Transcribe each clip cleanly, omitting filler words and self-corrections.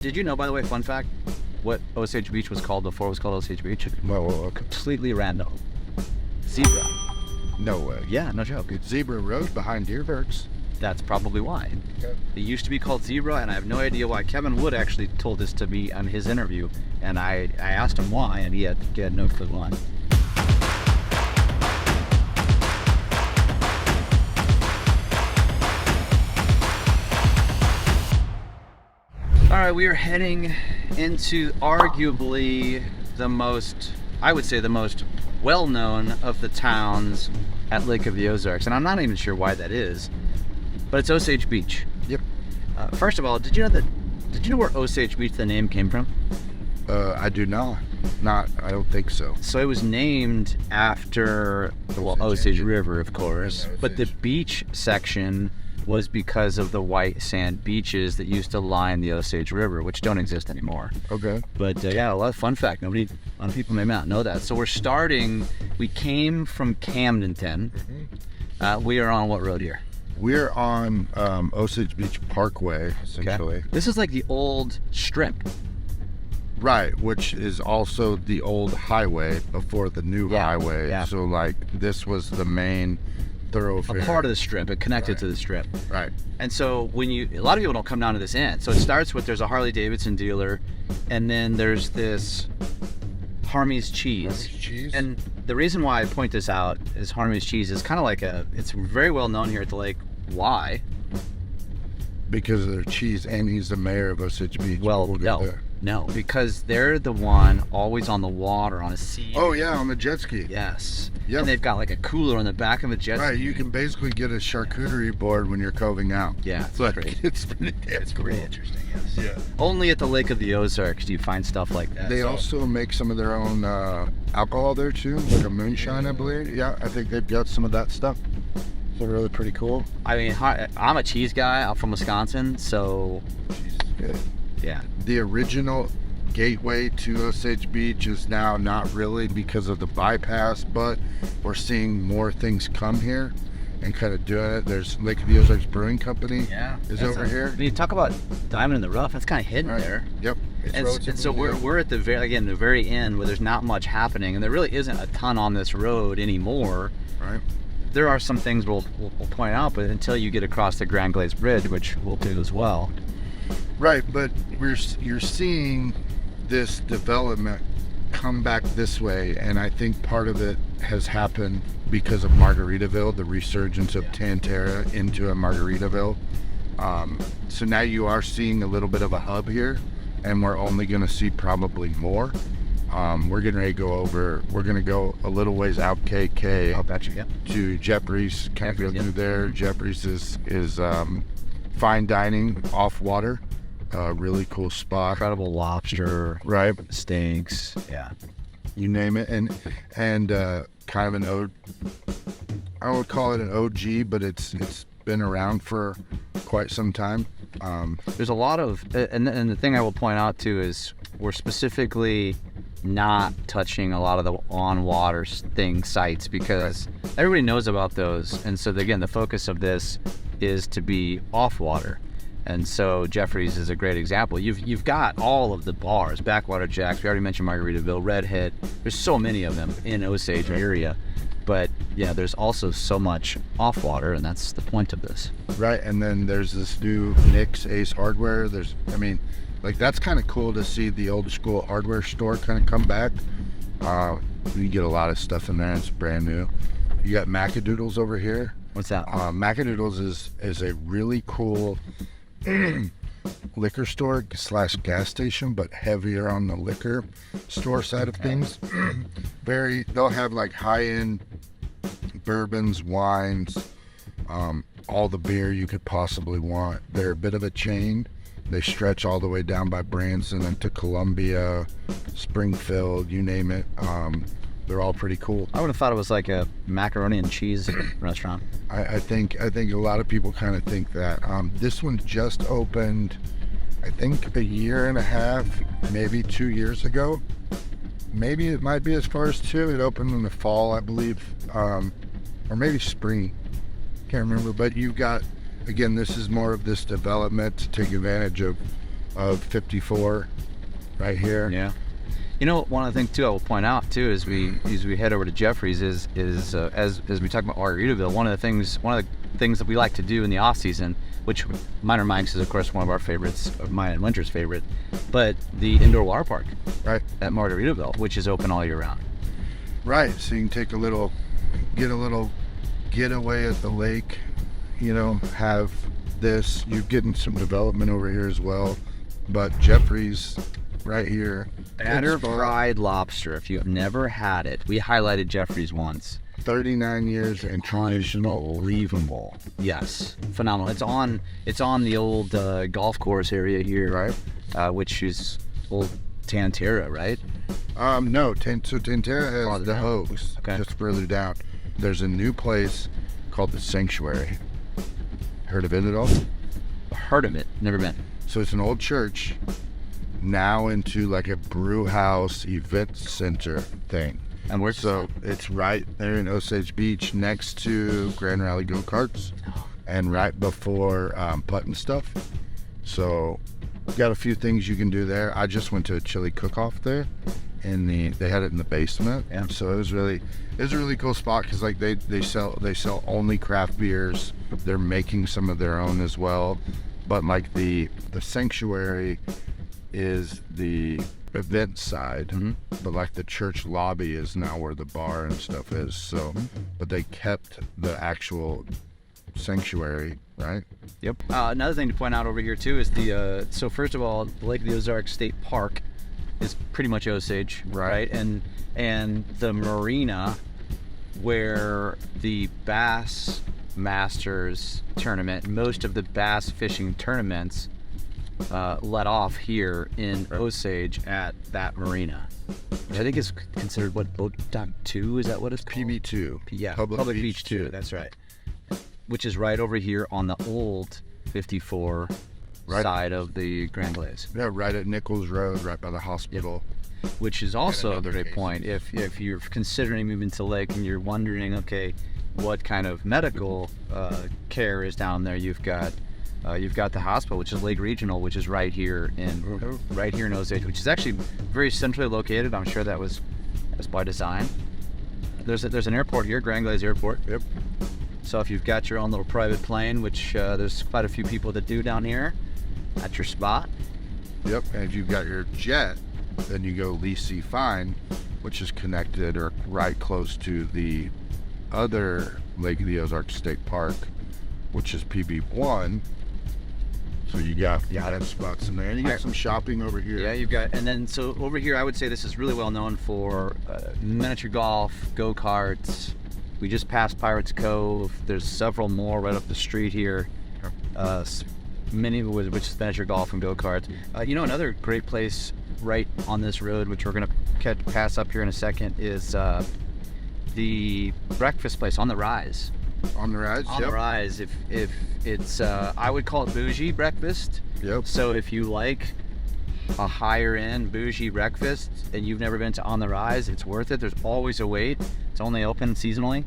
Did you know, by the way, fun fact, what Osage Beach was called before it was called Osage Beach? Well, Completely random. Zebra. no way. Yeah, no joke. It's Zebra Road behind Deerbergs. That's probably why. Okay. It used to be called Zebra, and I have no idea why. Kevin Wood actually told this to me on his interview, and I asked him why, and he had no clue why. All right, we are heading into arguably the most, I would say the most well-known of the towns at Lake of the Ozarks, and I'm not even sure why that is, but it's Osage Beach. Yep. First of all, did you know where Osage Beach, the name, came from? I do not. I don't think so. So it was named after the Osage River, of course, Yeah, but the Osage. beach section was because of the white sand beaches that used to line the Osage River, which don't exist anymore. Okay. But yeah, a lot of fun fact. A lot of people may not know that. So we came from Camdenton. We are on what road here? We're on Osage Beach Parkway, essentially. Okay. This is like the old strip. Right, which is also the old highway before the new highway. Yeah. So, like, this was the main thoroughfare. A part of the strip. It connected to the strip. Right. And so a lot of people don't come down to this end. So it starts with there's a Harley Davidson dealer, and then there's this Harmy's Cheese. Cheese. And the reason why I point this out is Harmy's Cheese is kind of like it's very well known here at the lake. Why? Because of their cheese, and he's the mayor of Osage Beach. Well, We'll get there. no, because they're the one always on the water on a sea. Oh, yeah, on the jet ski. Yes. Yep. And they've got like a cooler on the back of a jet Right, ski. you can basically get a charcuterie board when you're coving out. Yeah, it's But great. it's pretty It's pretty interesting, yes. Yeah. Only at the Lake of the Ozarks do you find stuff like that. They So- also make some of their own alcohol there too, like a moonshine, I believe. Yeah, I think they've got some of that stuff. So really pretty cool. I mean, I'm a cheese guy. I'm from Wisconsin, so Good. yeah. The original gateway to Osage Beach is now not really because of the bypass, but we're seeing more things come here and kind of doing it. There's Lake of the Ozarks Brewing Company is over here. When you talk about diamond in the rough, that's kind of hidden Right. there. Yep. It's And relatively so new. we're at the very end where there's not much happening, and there really isn't a ton on this road anymore. right. There are some things we'll point out, but until you get across the Grand Glades Bridge, which we'll do as well. Right, but you're seeing this development come back this way, and I think part of it has happened because of Margaritaville, the resurgence of Tantera into a Margaritaville. So now you are seeing a little bit of a hub here, and we're only going to see probably more. We're getting ready to we're going to go a little ways out KK I'll bet you, yeah. to Jeffries. Can't go Jeffries, through yep. there. Jeffries is fine dining off water. Really cool spot. Incredible lobster, Right, steaks, yeah. you name it, and kind of an I would call it an OG, but it's been around for quite some time. There's a lot of, and the thing I will point out too is we're specifically not touching a lot of the on-water sites because everybody knows about those, and so again, the focus of this is to be off-water. And so Jeffries is a great example. You've got all of the bars, Backwater Jacks. We already mentioned Margaritaville, Redhead. There's so many of them in Osage area, but yeah, there's also so much off water, and that's the point of this. Right, and then there's this new Nick's Ace Hardware. That's kind of cool to see the old school hardware store kind of come back. You get a lot of stuff in there. It's brand new. You got Macadoodles over here. What's that? Macadoodles is a really cool liquor store / gas station, but heavier on the liquor store side of things. They'll have like high-end bourbons, wines, all the beer you could possibly want. They're a bit of a chain. They stretch all the way down by Branson into Columbia, Springfield, you name it. They're all pretty cool. I would have thought it was like a macaroni and cheese restaurant. I think a lot of people kind of think that. This one just opened, I think, a year and a half, maybe 2 years ago. Maybe it might be as far as 2. It opened in the fall, I believe, or maybe spring. Can't remember. But you've got, again, this is more of this development to take advantage of of 54 right here. Yeah. You know, one of the things too I will point out too as we head over to Jeffries is as we talk about Margaritaville, one of the things that we like to do in the off season, which Minor Mike's is of course one of our favorites, mine and Winter's favorite, but the indoor water park, right, at Margaritaville, which is open all year round. Right, so you can get a little getaway at the lake, you know, have this. You're getting some development over here as well, but Jeffries right here. Batter fried lobster. If you have never had it, we highlighted Jeffries once. 39 years and unbelievable. Yes, phenomenal. It's on the old golf course area here, right? Which is old Tantera, right? No, so Tantera has the Hoax. Okay. Just further down. There's a new place called the Sanctuary. Heard of it at all? Heard of it, never been. So it's an old church now into like a brew house event center thing. And where's So it's right there in Osage Beach next to Grand Rally go-karts and right before Putt and Stuff. So got a few things you can do there. I just went to a chili cook-off there, and they had it in the basement. Yeah. So it was a really cool spot because like they sell only craft beers. They're making some of their own as well, but like the Sanctuary is the event side, Mm-hmm. but like the church lobby is now where the bar and stuff is. So, but they kept the actual Sanctuary, right? Yep. Another thing to point out over here too is the so first of all, the Lake of the Ozarks State Park is pretty much Osage, Right. And the marina where the Bass Masters tournament, most of the bass fishing tournaments let off here in Osage at that marina. Which I think is considered what, Boat Dock 2? Is that what it's called? PB2. Yeah, Public Beach Beach 2. 2. That's right. Which is right over here on the old 54 Right. side of the Grand Glaze. Yeah, right at Nichols Road, right by the hospital. Which is also a another great case. point. If you're considering moving to Lake and you're wondering, okay, what kind of medical care is down there, you've got the hospital, which is Lake Regional, which is right here in Osage, which is actually very centrally located. I'm sure that was by design. There's an airport here, Grand Glaze Airport. Yep. So if you've got your own little private plane, which there's quite a few people that do down here, that's your spot. Yep. And if you've got your jet, then you go Lee C. Fine, which is connected or right close to the other Lake of the Ozarks State Park, which is PB1. So you got spots in there, and you got some shopping over here. Yeah, you've got, and then so over here, I would say this is really well known for miniature golf, go-karts. We just passed Pirates Cove. There's several more right up the street here. Many of which is miniature golf and go-karts. You know, another great place right on this road, which we're gonna pass up here in a second, is the breakfast place on the Rise. On the rise. On the Rise. If it's, I would call it bougie breakfast. Yep. So if you like a higher end bougie breakfast and you've never been to On the Rise, it's worth it. There's always a wait. It's only open seasonally.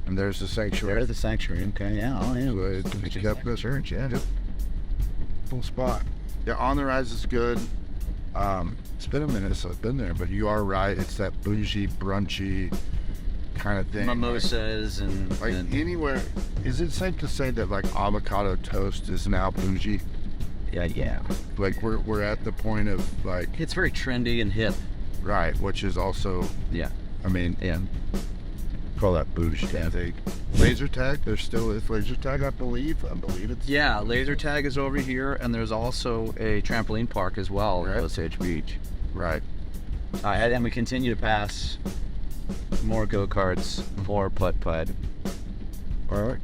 And there's the Sanctuary. There's the Sanctuary. Okay, yeah. Oh, yeah. So it's kept this church, yeah. Yep. Full spot. Yeah, On the Rise is good. It's been a minute since I've been there, but you are right. It's that bougie, brunchy kind of thing. Mimosas Like and anywhere. Is it safe to say that like avocado toast is now bougie? yeah. Like we're at the point of like, It's very trendy and hip. right, which is also, Yeah. I mean, Yeah. call that bougie. I think. Laser tag. There still is laser tag, I believe. I believe it's. Yeah, laser tag is over here, and there's also a trampoline park as well at Right. Osage Beach. Right. And we continue to pass more go-karts, more putt-putt, All right.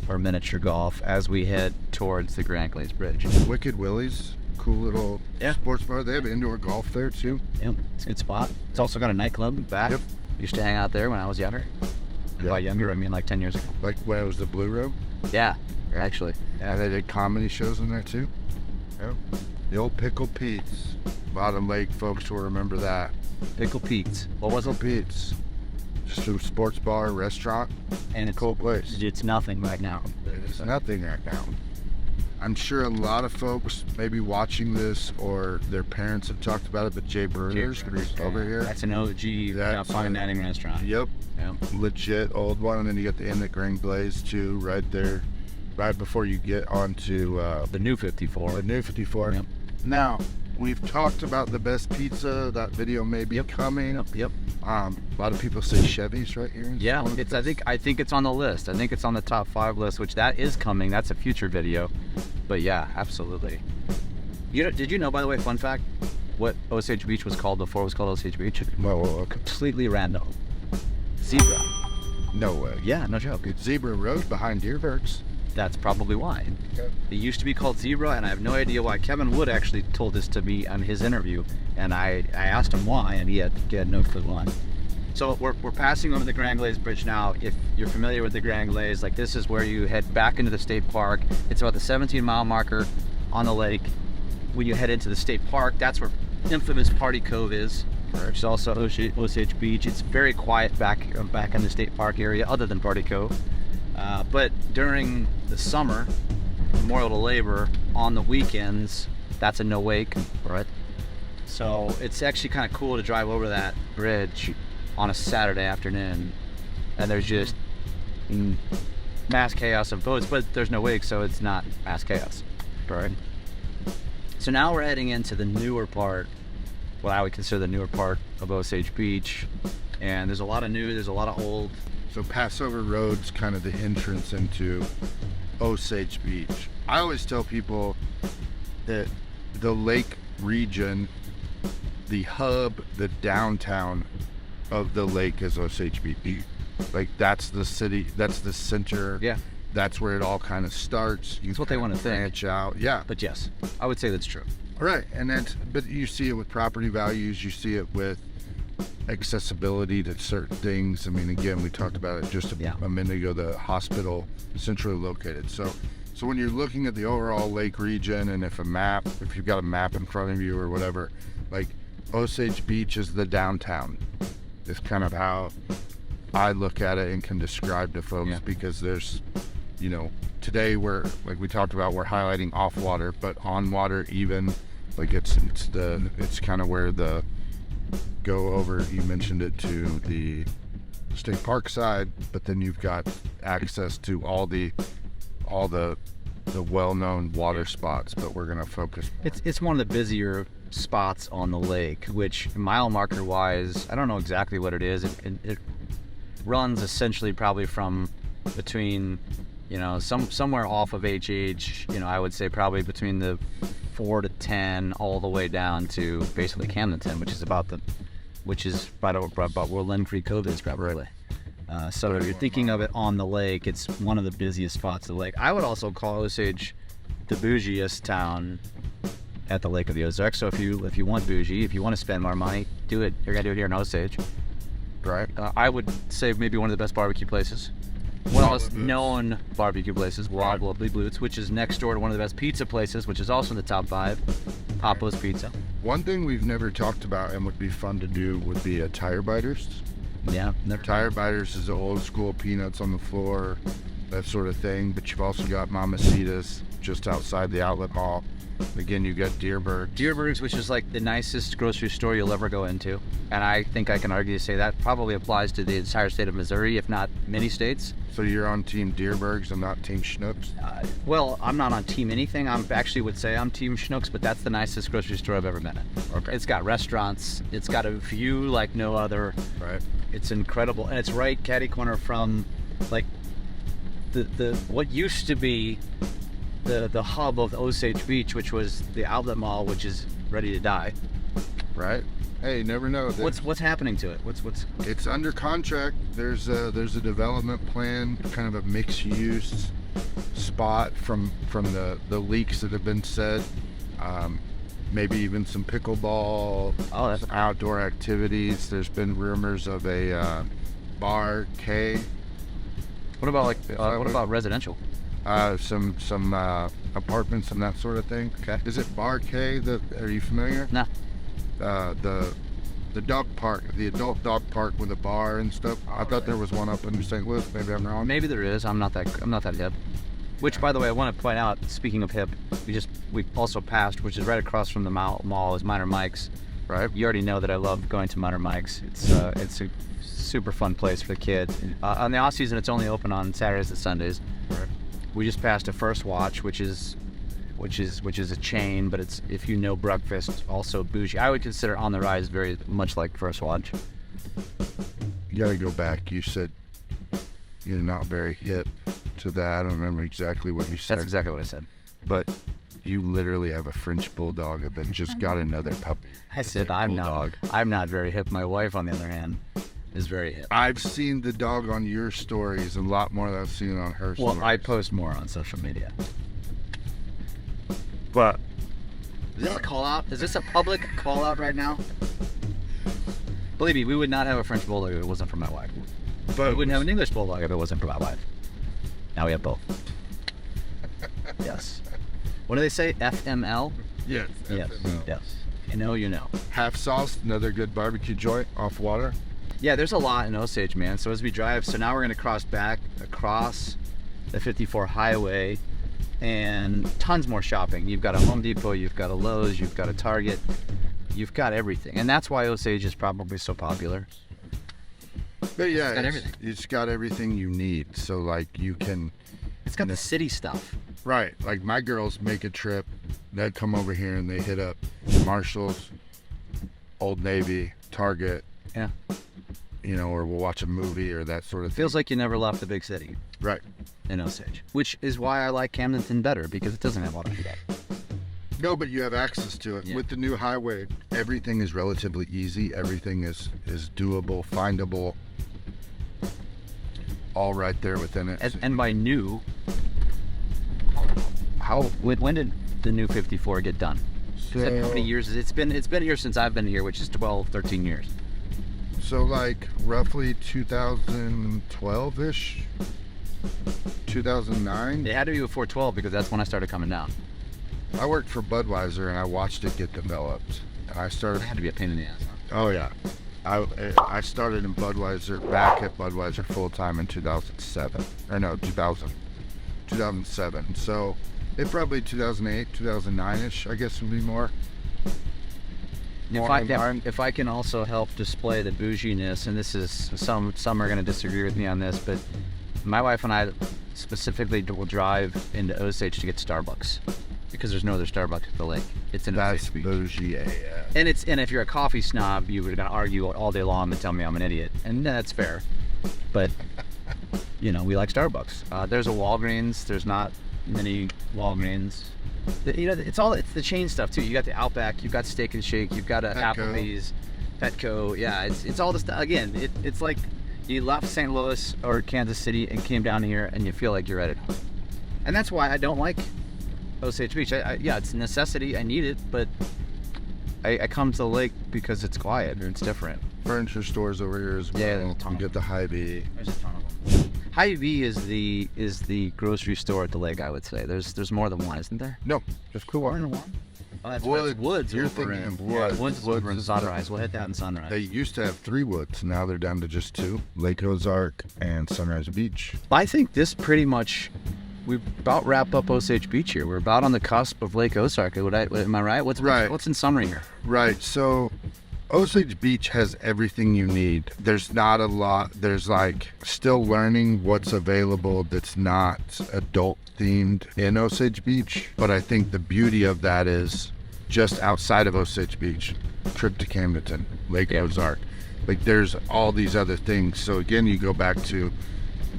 or miniature golf as we head towards the Grand Glaze Bridge. Wicked Willie's, cool little Yeah. sports bar. They have indoor golf there too. Yep, it's a good spot. It's also got a nightclub in back. Yep. Used to hang out there when I was younger. Yeah. By younger, I mean like 10 years ago. Like when it was the Blue Room. Yeah, actually. Yeah, they did comedy shows in there too. Yeah. The old Pickle Pete's. Bottom Lake folks will remember that. Pickle Pete's. What was Pickle it? Pete's. Just a sports bar, restaurant. And it's Cool place. It's nothing right now. There's nothing right now. I'm sure a lot of folks maybe watching this or their parents have talked about it, but Jay Burgers over here. That's an OG fine dining restaurant. Yep. Yep. Legit old one. And then you got the Inn at Grand Blaze too, right there, right before you get onto the new 54. The new 54. Yep. Now, we've talked about the best pizza. That video may be coming. Yep. A lot of people say Chevy's right here. Yeah, I think it's on the list. I think it's on the top 5 list, which that is coming. That's a future video. But yeah, absolutely. Did you know, by the way, fun fact, what Osage Beach was called before it was called Osage Beach? Whoa. Completely random. Zebra. No way. Yeah, no joke. It's Zebra Road behind Deerbergs. That's probably why. Okay. It used to be called Zebra, and I have no idea why. Kevin Wood actually told this to me on his interview, and I asked him why, and he had no clue why. So we're passing over the Grand Glaze Bridge now. If you're familiar with the Grand Glaze, like this is where you head back into the state park. It's about the 17-mile marker on the lake. When you head into the state park, that's where infamous Party Cove is, which is also Osage Beach. It's very quiet back in the state park area, other than Party Cove. But during the summer, Memorial to Labor, on the weekends, that's a no wake, right? So it's actually kind of cool to drive over that bridge on a Saturday afternoon, and there's just mass chaos of boats, but there's no wake, so it's not mass chaos, right? So now we're heading into the newer part, what I would consider the newer part of Osage Beach, and there's a lot of new, there's a lot of old. So Passover Road's kind of the entrance into Osage Beach. I always tell people that the lake region, the hub, the downtown of the lake is Osage Beach. Like that's the city, that's the center. Yeah. That's where it all kind of starts. That's what they want to branch out. Yeah. But yes, I would say that's true. All right. And then, but you see it with property values. You see it with accessibility to certain things. I mean, again, we talked about it just a minute ago, the hospital centrally located. So when you're looking at the overall lake region, and if you've got a map in front of you or whatever, like Osage Beach is the downtown. It's kind of how I look at it and can describe to folks, because there's, today like we talked about, we're highlighting off water, but on water even, like it's kind of where the go over, you mentioned it, to the state park side, but then you've got access to all the well-known water spots, but we're going to focus. It's one of the busier spots on the lake, which mile marker wise, I don't know exactly what it is. It runs essentially probably from between, somewhere off of HH, I would say probably between the 4 to 10 all the way down to basically Camdenton, which is right about where Len Creek Cove is probably. So if you're thinking of it on the lake, it's one of the busiest spots of the lake. I would also call Osage the bougiest town at the Lake of the Ozarks. So if you want bougie, if you want to spend more money, do it. You're gonna do it here in Osage, right? I would say maybe one of the best barbecue places. One of the most known barbecue places, Wild Lovely Bluts, which is next door to one of the best pizza places, which is also in the top 5, Papo's Pizza. One thing we've never talked about and would be fun to do would be a Tire Biters. Yeah, Tire Biters is the old school peanuts on the floor, that sort of thing. But you've also got Mamacita's just outside the outlet mall. Again, you got Deerbergs, which is like the nicest grocery store you'll ever go into, and I think I can argue to say that probably applies to the entire state of Missouri, if not many states. So you're on Team Deerbergs and not Team Schnucks? Well, I'm not on Team anything. I actually would say I'm Team Schnucks, but that's the nicest grocery store I've ever been in. Okay. It's got restaurants. It's got a view like no other. Right. It's incredible, and it's right catty corner from like the what used to be the hub of Osage Beach, which was the outlet mall, which is ready to die. Right. Hey, you never know. What's happening to it? What's It's under contract. There's a development plan, kind of a mixed use spot from the leaks that have been said. Maybe even some pickleball, some outdoor activities. There's been rumors of a bar K. What about residential? Some apartments and that sort of thing. Okay. Is it Bar K? Are you familiar? No. The dog park, the adult dog park with a bar and stuff. I thought there was one up in St. Louis. Maybe I'm wrong. Maybe there is. I'm not that hip. Which, by the way, I want to point out, speaking of hip, we also passed, which is right across from the mall, is Minor Mike's. Right. You already know that I love going to Minor Mike's. It's a super fun place for the kids. On the off season, it's only open on Saturdays and Sundays. Right. We just passed a First Watch, which is a chain, but it's, if you know breakfast, also bougie. I would consider On the Rise very much like First Watch. You gotta go back. You said you're not very hip to that. I don't remember exactly what you said. That's exactly what I said. But you literally have a French bulldog that just got another puppy. I said I'm not very hip. My wife, on the other hand, is very hip. I've seen the dog on your stories a lot more than I've seen on her stories. Well, I post more on social media. But is this a call out? Is this a public call out right now? Believe me, we would not have a French bulldog if it wasn't for my wife. But We wouldn't have an English bulldog if it wasn't for my wife. Now we have both. Yes. What do they say? FML? yes, Yes. FML. Yes. You know, you know. Half Sauce, another good barbecue joint off water. Yeah, there's a lot in Osage, man. So as we drive, so now we're going to cross back across the 54 highway, and tons more shopping. You've got a Home Depot, you've got a Lowe's, you've got a Target, you've got everything. And that's why Osage is probably so popular. But yeah, It's got everything. It's got everything you need. So like you can, It's got the city stuff. right, like my girls make a trip, they'd come over here and they hit up Marshall's, Old Navy, Target, Yeah. you know, or we'll watch a movie or that sort of thing. Feels like you never left the big city Right. in Osage. Which is why I like Camdenton better, because it doesn't have all that. No, but you have access to it. Yeah. With the new highway, everything is relatively easy. Everything is doable, findable, all right there within it. And by new, when did the new 54 get done? Is that how many years? It's been here since I've been here, which is 12, 13 years. So like roughly 2012-ish, 2009. It had to be before 12 because that's when I started coming down. I worked for Budweiser and I watched it get developed. And I It started. had to be a pain in the ass. Huh? Oh yeah, I started in Budweiser, back at Budweiser full time in 2007. Or no, 2007. So it probably 2008, 2009-ish, I guess would be more. If I can also help display the bouginess, and this is some are going to disagree with me on this, but my wife and I specifically will drive into Osage to get Starbucks because there's no other Starbucks at the lake. It's in That's Osage Beach. bougie AF. And if you're a coffee snob, you would argue all day long and tell me I'm an idiot, and that's fair. But you know, we like Starbucks. There's a Walgreens. There's not many Walgreens. You know, it's the chain stuff too. You got the Outback, you've got Steak and Shake, you've got a Petco. Applebee's, Petco. Yeah, it's all the stuff. Again, it's like you left St. Louis or Kansas City and came down here, and you feel like you're at home. And that's why I don't like Osage Beach. Yeah, it's a necessity. I need it, but I come to the lake because it's quiet and it's different. Furniture stores over here as well. Yeah, there's a ton You of get the Hy-Vee. There's a ton of them. Hy-Vee is the grocery store at the lake, I would say. There's more than one, isn't there? No, just cool water. Oh, that's Woods. Woods. You're over thinking in- of Woods. Woods Woods in is Sunrise. We'll hit that in Sunrise. They used to have 3 woods. Now they're down to just 2. Lake Ozark and Sunrise Beach. I think this pretty much, we about wrap up Osage Beach here. We're about on the cusp of Lake Ozark. Am I right? Right. What's in summary here? Right. So Osage Beach has everything you need. There's not a lot. There's like still learning what's available that's not adult themed in Osage Beach. But I think the beauty of that is just outside of Osage Beach, trip to Camdenton, Lake Ozark. Like there's all these other things. So again, you go back to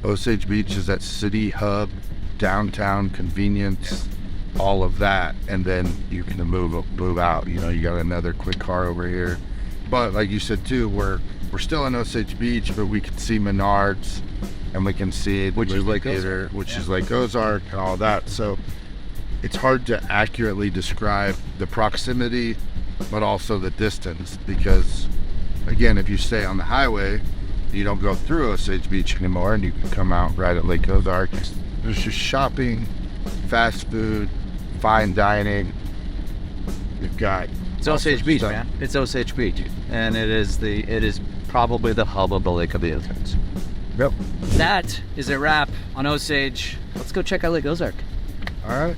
Osage Beach is that city hub, downtown convenience, all of that, and then you can move out. You know, you got another quick car over here. But like you said too, we're still in Osage Beach, but we can see Menards, and we can see the Which is movie Lake theater, Ozark. which Yeah. is Lake Ozark and all that. So it's hard to accurately describe the proximity, but also the distance, because again, if you stay on the highway, you don't go through Osage Beach anymore, and you can come out right at Lake Ozark. There's just shopping, fast food, fine dining. You've got It's all Osage sorts of Beach, stuff. man. It's Osage Beach, and it is probably the hub of the Lake of the Ozarks. Yep. That is a wrap on Osage. Let's go check out Lake Ozark. All right.